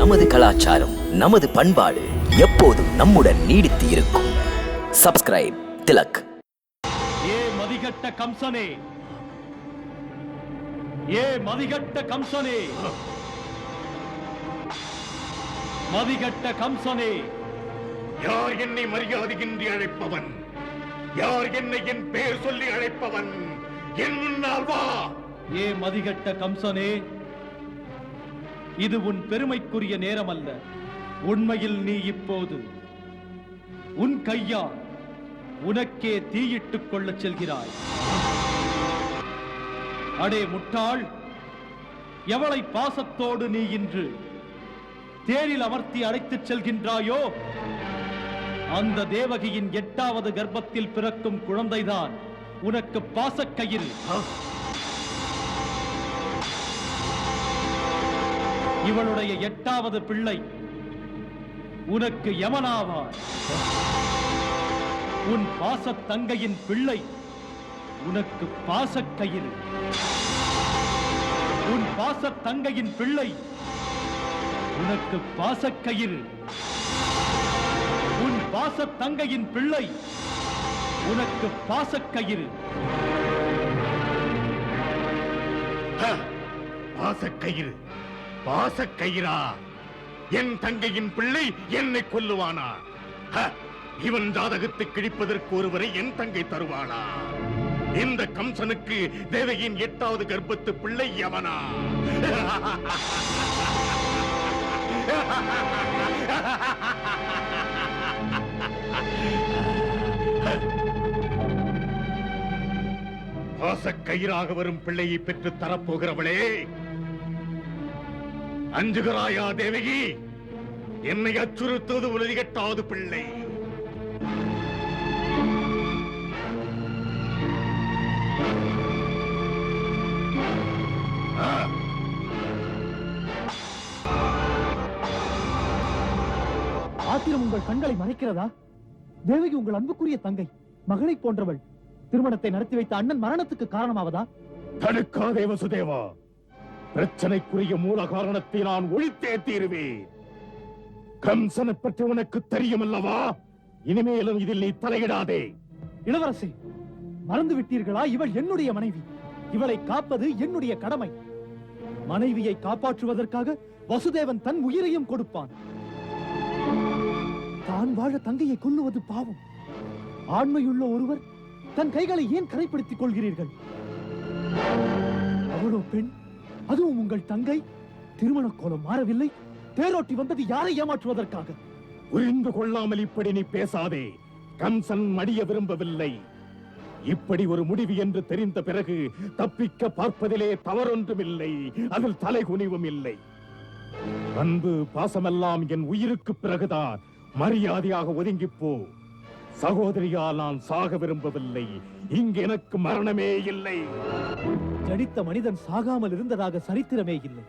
நமது கலாச்சாரம், நமது பண்பாடு எப்போதும் நம்முடன் நீடித்து இருக்கும். சப்ஸ்கிரைப் திலக். ஏ மதிகட்ட கம்சனே, ஏ மதிகட்ட கம்சனே, மதிகட்ட கம்சனே, யார் என்னை மரியாதையின்றி அழைப்பவன்? யார் என்னை என் பெயர் சொல்லி அழைப்பவன்? என் முன்னால் வா. ஏ மதிகட்ட கம்சனே, இது உன் பெருமைக்குரிய நேரம் அல்ல. உண்மையில் நீ இப்போது உன் கையால் உனக்கே தீயிட்டுக் கொள்ளச் செல்கிறாய். அடே முட்டாள், எவளை பாசத்தோடு நீ இன்று தேரில் அமர்த்தி அழைத்துச் செல்கின்றாயோ, அந்த தேவகியின் 8வது கர்ப்பத்தில் பிறக்கும் குழந்தைதான் உனக்கு பாசக்கயிறு. இவளுடைய 8வது பிள்ளை உனக்கு யமனாவார். உன் பாசத் தங்கையின் பிள்ளை உனக்கு பாசக்கயிறு. உன் பாசத் தங்கையின் பிள்ளை உனக்கு பாசக்கயிறு. உன் பாசத் தங்கையின் பிள்ளை உனக்கு பாசக்கயிறு. பாசக்கயிறு, பாசக்கயிறா? என் தங்கையின் பிள்ளை என்னை கொல்லுவானா? இவன் ஜாதகத்தை கிழிப்பதற்கு ஒருவரை என் தங்கை தருவாளா? இந்த கம்சனுக்கு தேவகியின் 8வது கர்ப்பத்து பிள்ளை யமனா? பாசக்கயிறாக வரும் பிள்ளையை பெற்று தரப்போகிறவளே, அஞ்சுகிறாயா தேவகி? என்னை அச்சுறுத்துவது உனது 8வது பிள்ளை. ஆத்திரம் உங்கள் கண்களை மறைக்கிறதா? தேவகி உங்கள் அன்புக்குரிய தங்கை, மகளை போன்றவள். திருமணத்தை நடத்தி வைத்த அண்ணன் மரணத்துக்கு காரணமாவதா? தடுக்காதே வசுதேவா. பிரச்சனைக்குரிய மூல காரணத்தை நான் ஒழித்தே தீருவேன். கம்சனை பற்றி உனக்கு தெரியும் அல்லவா? இனிமேலும் இதில் நீ தலையிடாதே. இளவரசே, மறந்து விட்டீர்களா? இவள் என்னுடைய மனைவி. இவளை காப்பது என்னுடைய கடமை. மனைவியை காப்பாற்றுவதற்காக வசுதேவன் தன் உயிரையும் கொடுப்பான். தான் வாழ தங்கையை கொல்லுவது பாவம். ஆண்மையுள்ள ஒருவர் தன் கைகளை ஏன் கரைப்படுத்திக் கொள்கிறீர்கள்? அவளோ பெண், அதுவும் உங்கள் தங்கை. திருமண கோலம் மாறவில்லை. தேரோட்டி வந்தது யாரை ஏமாற்றுவதற்காக? புரிந்து கொள்ளாமல் இப்படி நீ பேசாதே. கம்சன் மடிய விரும்பவில்லை. இப்படி ஒரு முடிவு என்று தெரிந்த பிறகு தப்பிக்க பார்ப்பதிலே தவறொன்றுமில்லை. அதில் தலைகுனிவும் இல்லை. அன்பு பாசமெல்லாம் என் உயிருக்கு பிறகுதான். மரியாதையாக ஒதுங்கிப்போ. சகோதரியால் நான் சாக விரும்பவில்லை. இங்கு எனக்கு மரணமே இல்லை. ஜடித்த மனிதன் சாகாமல் இருந்ததாக சரித்திரமே இல்லை.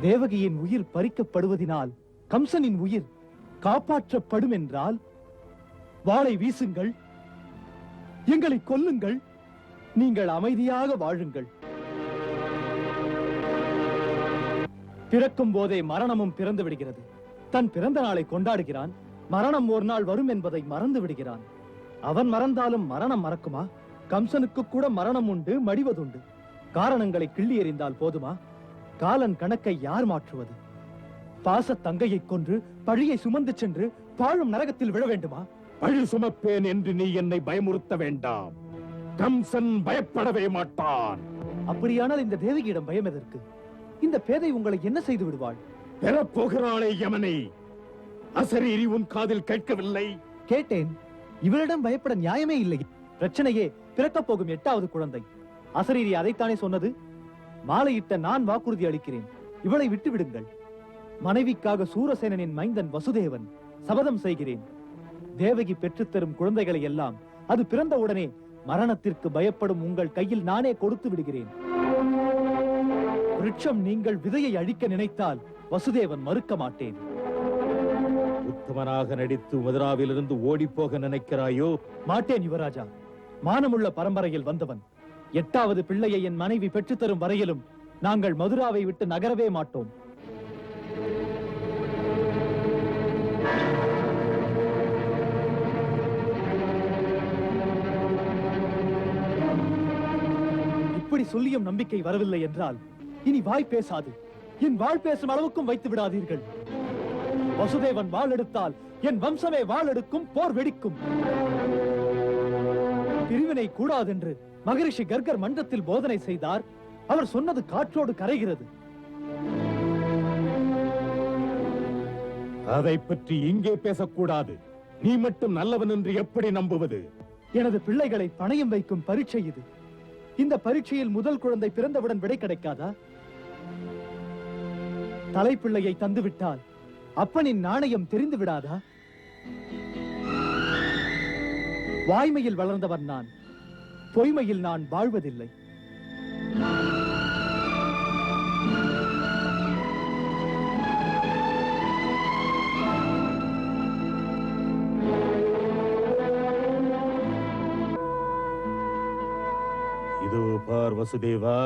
தேவகியின் உயிர் பறிக்கப்படுவதினால் கம்சனின் உயிர் காப்பாற்றப்படும் என்றால் வாளை வீசுங்கள், எங்களை கொல்லுங்கள், நீங்கள் அமைதியாக வாழுங்கள். பிறக்கும் போதே மரணமும் பிறந்து விடுகிறது. தன் பிறந்த நாளை கொண்டாடுகிறான். மரணம் ஒரு நாள் வரும் என்பதை மறந்து விடுகிறான். அவன் மறந்தாலும் மரணம் மறக்குமா? கம்சனுக்கு கூட மரணம் உண்டு, மடிவதுண்டு. காரணங்களை கிள்ளி எறிந்தால் போதுமா? காலன் கணக்கை யார் மாற்றுவது? பாச தங்கையை கொன்று பழியை சுமந்து சென்று பாழும் நரகத்தில் விழ வேண்டுமா? பழி சுமப்பேன் என்று நீ என்னை பயமுறுத்த வேண்டாம். கம்சன் பயப்படவே மாட்டான். அப்படியானால் இந்த தேவகியிடம் பயம் எதற்கு? இந்த பேதை உங்களை என்ன செய்து விடுவாள்? பெறப்போகிறாளே யமனை. அசரீரி உன் காதில் கேட்கவில்லை? கேட்டேன். இவளிடம் பயப்பட நியாயமே இல்லை. பிரச்சனையே பிறக்கப் போகும் 8வது குழந்தை. அசரீரி அதைத்தானே சொன்னது. மாலையிட்ட நான் வாக்குறுதி அளிக்கிறேன். இவளை விட்டு விடுங்கள். மனைவிக்காக சூரசேனனின் மைந்தன் வசுதேவன் சபதம் செய்கிறேன். தேவகி பெற்றுத்தரும் குழந்தைகளை எல்லாம் அது பிறந்தவுடனே மரணத்திற்கு பயப்படும் உங்கள் கையில் நானே கொடுத்து விடுகிறேன். விருட்சம் நீங்கள் விதையை அழிக்க நினைத்தால் வசுதேவன் மறுக்க மாட்டேன். உத்தமனாக நடித்து மதுராவிலிருந்து ஓடி போக நினைக்கிறாயோ? மாட்டேன் யுவராஜா. மானமுள்ள பரம்பரையில் வந்தவன். 8வது பிள்ளையை என் மனைவி பெற்றுத்தரும் வரையிலும் நாங்கள் மதுராவை விட்டு நகரவே மாட்டோம். இப்படி சொல்லியும் நம்பிக்கை வரவில்லை என்றால் இனி வாய் பேசாது என் வாழ் பேசும் அளவுக்கும் வைத்து விடாதீர்கள். வசுதேவன் வாள் எடுத்தால் என் வம்சமே வாள் எடுக்கும், போர் வெடிக்கும். பிரிவினை கூடாதென்று மகரிஷி கர்கர் மன்றத்தில் போதனை செய்தார். அவர் சொன்னது காற்றோடு கரைகிறது. அதை பற்றி இங்கே பேசக்கூடாது. நீ மட்டும் நல்லவன் என்று எப்படி நம்புவது? எனது பிள்ளைகளை பணயம் வைக்கும் பரீட்சை இது. இந்த பரீட்சையில் முதல் குழந்தை பிறந்தவுடன் விடை கிடைக்காதா? தலைப்பிள்ளையை தந்துவிட்டால் அப்பனின் நாணயம் தெரிந்து விடாதா? வாய்மையில் வளர்ந்தவன் நான், பொய்மையில் நான் வாழ்வதில்லை. இதோ பார் வசுதேவா,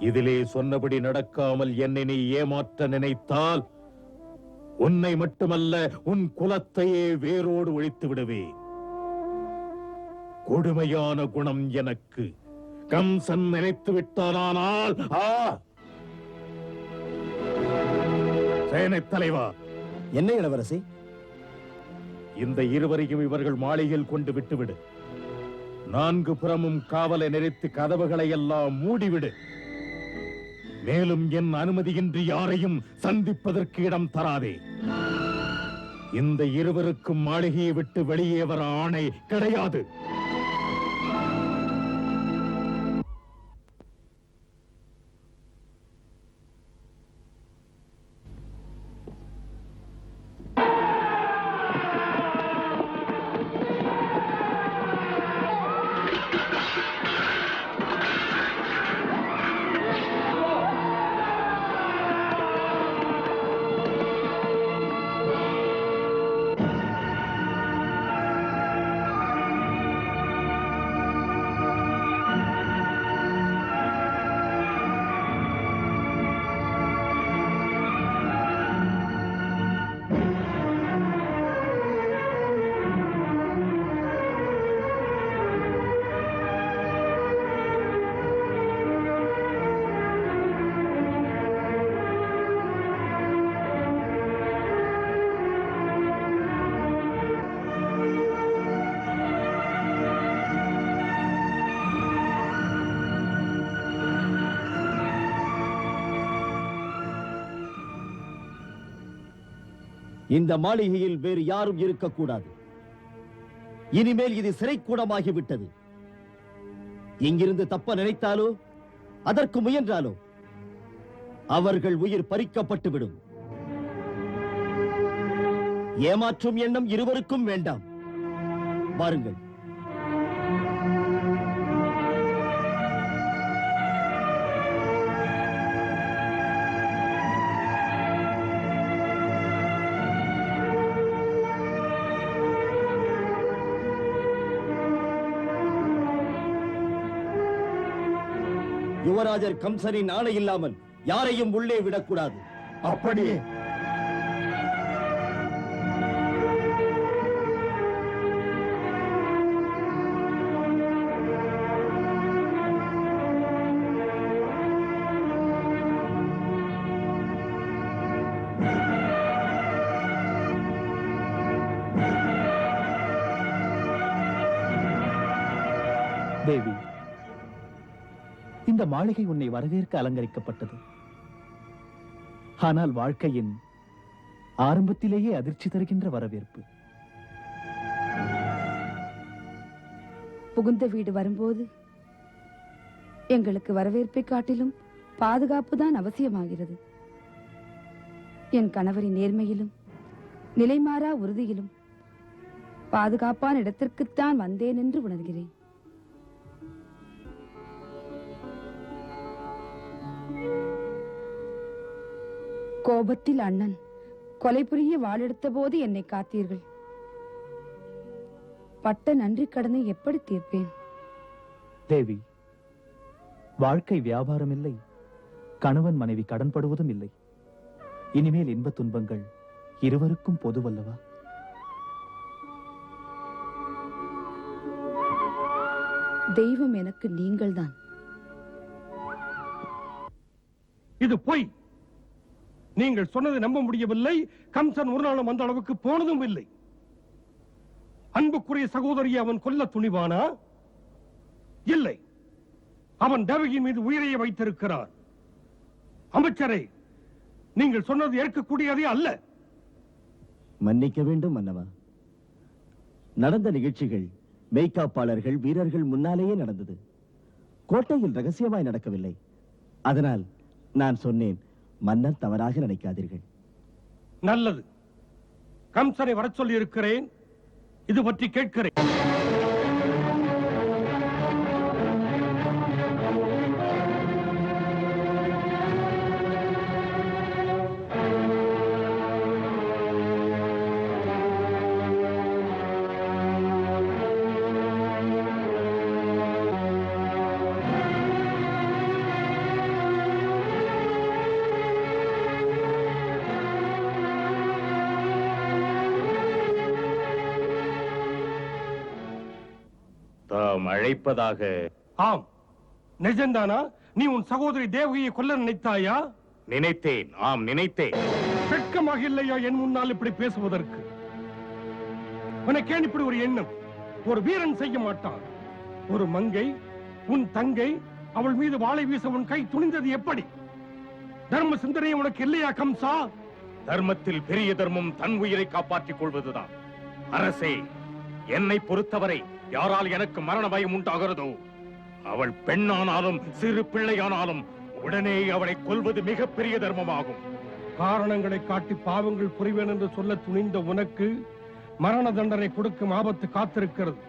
இதிலே சொன்னபடி நடக்காமல் என்னை நீ ஏமாற்ற நினைத்தால் உன்னை மட்டுமல்ல உன் குலத்தையே வேரோடு ஒழித்து விடுவேன். கொடுமையான குணம் எனக்கு கம்சன் நினைத்து விட்டானால் சேனை தலைவா. என்ன இளவரசி? இந்த இருவரையும் இவர்கள் மாளிகையில் கொண்டு விட்டுவிடு. 4 புறமும் காவலை நிறுத்தி கதவுகளை எல்லாம் மூடிவிடு. மேலும் என் அனுமதியின்றி யாரையும் சந்திப்பதற்கு இடம் தராதே. இந்த இருவருக்கும் மாளிகையை விட்டு வெளியே வர ஆணை கிடையாது. இந்த மாளிகையில் வேறு யாரும் இருக்கக்கூடாது. இனிமேல் இது சிறைக்கூடமாகிவிட்டது. இங்கிருந்து தப்ப நினைத்தாலோ அதற்கு முயன்றாலோ அவர்கள் உயிர் பறிக்கப்பட்டு விடும். ஏமாற்றும் எண்ணம் இருவருக்கும் வேண்டாம். வாருங்கள். யுவராஜர் கம்சனின் ஆணை இல்லாமல் யாரையும் உள்ளே விடக்கூடாது. அப்படியே. தேவி, இந்த மாளிகை உன்னை வரவேற்க அலங்கரிக்கப்பட்டது. ஆனால் வாழ்க்கையின் ஆரம்பத்திலேயே அதிர்ச்சி தருகின்ற வரவேற்பு. புகுந்த வீடு வரும்போது எங்களுக்கு வரவேற்பை காட்டிலும் பாதுகாப்பு தான் அவசியமாகிறது. என் கணவரின் நேர்மையிலும் நிலைமாறா உறுதியிலும் பாதுகாப்பான இடத்திற்குத்தான் வந்தேன் என்று உணர்கிறேன். கோபத்தில் அண்ணன் கொலை புரிய வாளெடுத்த போது என்னை காத்தீர்கள். பட்ட நன்றி கடனை எப்படி தீர்ப்பேன்? தேவி, வாழ்க்கை வியாபாரம் இல்லை, கணவன் மனைவி கடன்படுவதும் இல்லை. இனிமேல் இன்பத் துன்பங்கள் இருவருக்கும் பொதுவல்லவா? தெய்வம் எனக்கு நீங்கள்தான். இது பொய். நீங்கள் சொன்னதை நம்ப முடியவில்லை. கம்சன் ஒரு நாளும் அந்த அளவுக்கு போனதும் இல்லை. அன்புக்குரிய சகோதரியை அவன் கொல்ல துணிவானா? இல்லை. அவன் தேவகியின் மீது உயிரையே வைத்திருக்கிறார். அமைச்சரே, நீங்கள் சொன்னது ஏற்கக்கூடியதே அல்ல. மன்னிக்க வேண்டும் மன்னவா. நடந்த நிகழ்ச்சிகள் மெய்காப்பாளர்கள் வீரர்கள் முன்னாலேயே நடந்தது. கோட்டையில் ரகசியமாய் நடக்கவில்லை. அதனால் நான் சொன்னேன், மன்னர் தவறாக நினைக்காதீர்கள். நல்லது. கம்சனை வரச் சொல்லி இருக்கிறேன். இது பற்றி கேட்கிறேன். தாம் அழைப்பதாக. ஆம், நிஜம்தானா? நீ உன் சகோதரி தேவகியை கொல்ல நினைத்தாயா? நினைத்தேன். ஆம், நினைத்தேன். வெட்கமாக இல்லையா என் முன்னால் இப்படி பேசுவதற்கு? உனக்கேன் இப்படி ஒரு எண்ணம்? ஒரு வீரன் செய்ய மாட்டான். ஒரு மங்கை, உன் தங்கை, அவள் மீது வாளை வீச உன் கை துணிந்தது எப்படி? தர்ம சிந்தனை உனக்கு இல்லையா கம்சா? தர்மத்தில் பெரிய தர்மம் தன் உயிரை காப்பாற்றிக் கொள்வதுதான். அரசே, என்னை பொறுத்தவரை யாரால் எனக்கு மரண பயம் உண்டாகிறதோ, அவள் பெண்ணானாலும் சிறு பிள்ளையானாலும் உடனே அவளை கொல்வது மிகப்பெரிய தர்மமாகும். காரணங்களை காட்டி பாவங்கள் புரிவேன் என்று சொல்ல துணிந்த உனக்கு மரண தண்டனை கொடுக்கும் ஆபத்து காத்திருக்கிறது.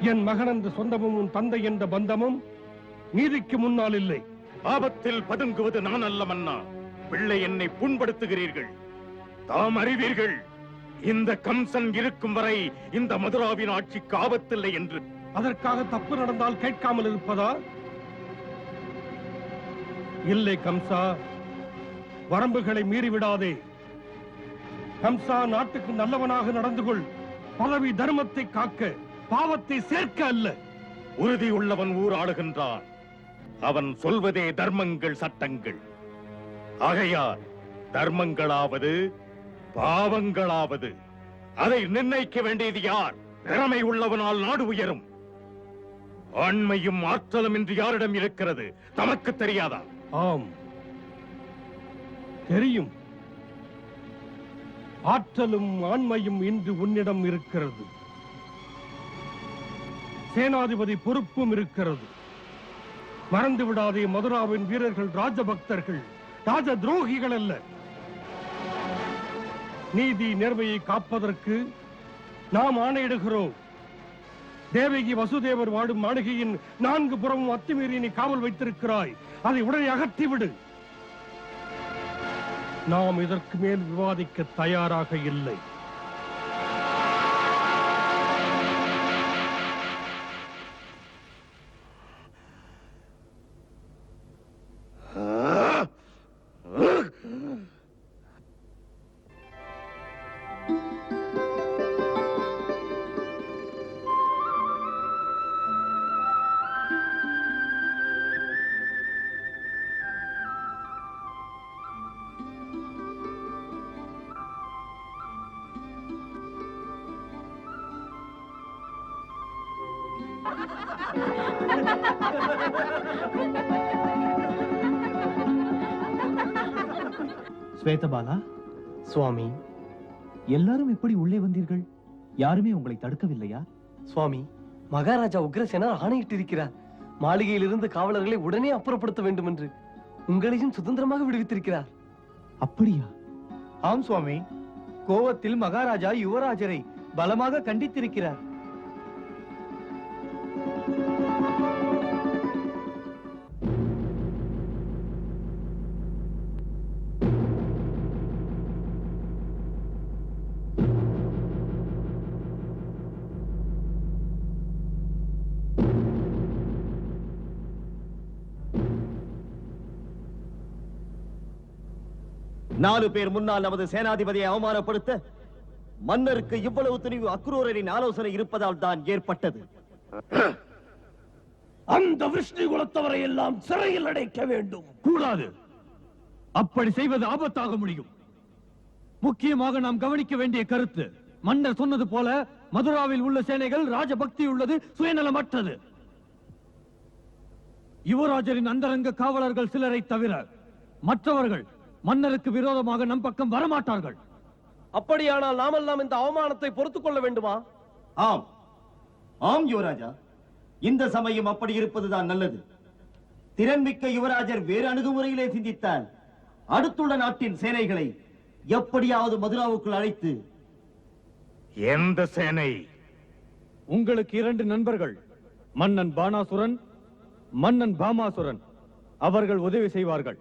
என் மகன் என்ற சொந்தமும் உன் தந்தை என்ற பந்தமும் நீதிக்கு முன்னால் இல்லை. ஆபத்தில் பதுங்குவது நான் அல்ல மன்னா. பிள்ளை என்னை புண்படுத்துகிறீர்கள். தாம் அறிவீர்கள், இந்த கம்சன் இருக்கும் வரை இந்த மதுராவின் ஆட்சிக்கு ஆபத்தில்லை என்று. அதற்காக தப்பு நடந்தால் கேட்காமல் இருப்பதா? இல்லை கம்சா, வரம்புகளை மீறிவிடாதே. கம்சா, நாட்டுக்கு நல்லவனாக நடந்து கொள். பதவி தர்மத்தை காக்க, பாவத்தை சேர்க்க அல்ல. உறுதி உள்ளவன் ஊர் ஆளுகின்றான். அவன் சொல்வதே தர்மங்கள் சட்டங்கள். ஆகையால் தர்மங்களாவது பாவங்களாவது அதை நிர்ணயிக்க வேண்டியது யார்? திறமை உள்ளவனால் நாடு உயரும். ஆண்மையும் ஆற்றலும் இன்று யாரிடம் இருக்கிறது? தமக்கு தெரியாதா? ஆம், தெரியும். ஆற்றலும் ஆண்மையும் இன்று உன்னிடம் இருக்கிறது. சேனாதிபதி பொறுப்பும் இருக்கிறது. மறந்து விடாதே, மதுராவின் வீரர்கள் ராஜபக்தர்கள், ராஜ துரோகிகள் அல்ல. நீதி நேர்மையை காப்பதற்கு நாம் ஆணையிடுகிறோம். தேவகி வசுதேவர் வாடும் மாளிகையின் 4 புறமும் அத்துமீறி நீ காவல் வைத்திருக்கிறாய். அதை உடனே அகற்றிவிடு. நாம் இதற்கு மேல் விவாதிக்க தயாராக இல்லை. ஸ்வேதபாலா, சுவாமி, எல்லாரும் எப்படி உள்ளே வந்தீர்கள்? யாருமே உங்களை தடுக்கவில்லையா? சுவாமி, மகாராஜா உக்ரசேனர் ஆணையிட்டிருக்கிறார். மாளிகையிலிருந்து காவலர்களை உடனே அப்புறப்படுத்த வேண்டும் என்று. உங்களையும் சுதந்திரமாக விடுவித்திருக்கிறார். அப்படியா? ஆம் சுவாமி. கோவத்தில் மகாராஜா யுவராஜரை பலமாக கண்டித்திருக்கிறார். 4 பேர் முன்னால் நமது சேனாதிபதியை அவமானப்படுத்த மன்னருக்கு இவ்வளவு துணிவு அக்ரூரரின் ஆலோசனை இருப்பதால் தான் ஏற்பட்டது. அந்த விஷ்ணு குலத்தவரை எல்லாம் சிறையில் அடைக்க வேண்டும். கூடாது. அப்படி செய்வது ஆபத்தாக முடியும். முக்கியமாக நாம் கவனிக்க வேண்டிய கருத்து, மன்னர் சொன்னது போல மதுராவில் உள்ள சேனைகள் ராஜபக்தி உள்ளது, சுயநலமற்றது. யுவராஜரின் அந்தரங்க காவலர்கள் சிலரை தவிர மற்றவர்கள் மன்னருக்கு விரோதமாக நம் பக்கம் வரமாட்டார்கள். அப்படியானால் நாமெல்லாம் இந்த அவமானத்தை பொறுத்துக் கொள்ள வேண்டுமா? ஆம் ஆம் யுவராஜா, இந்த சமயம் அப்படி இருப்பதுதான் நல்லது. திறன்மிக்க யுவராஜர் வேறு அணுகுமுறையிலே சிந்தித்தால் அடுத்துள்ள நாட்டின் சேனைகளை எப்படியாவது மதுராவுக்குள் அழைத்து எந்த சேனை? உங்களுக்கு 2 நண்பர்கள், மன்னன் பானாசுரன், மன்னன் பாமாசுரன். அவர்கள் உதவி செய்வார்கள்.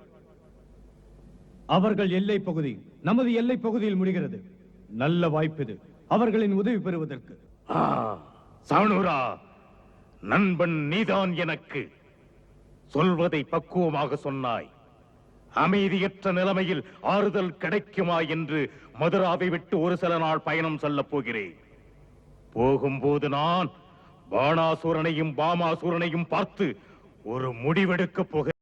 அவர்கள் எல்லை பகுதி நமது எல்லை பகுதியில் முடிகிறது. நல்ல வாய்ப்பு இது அவர்களின் உதவி பெறுவதற்கு. சாணூரா, நண்பன் நீதான் எனக்கு. சொல்வதை பக்குவமாக சொன்னாய். அமைதியற்ற நிலைமையில் ஆறுதல் கிடைக்குமா என்று மதுராவை விட்டு ஒரு சில நாள் பயணம் செல்லப் போகிறேன். போகும்போது நான் பாணாசுரனையும் பாமாசுரனையும் பார்த்து ஒரு முடிவெடுக்கப் போகிறேன்.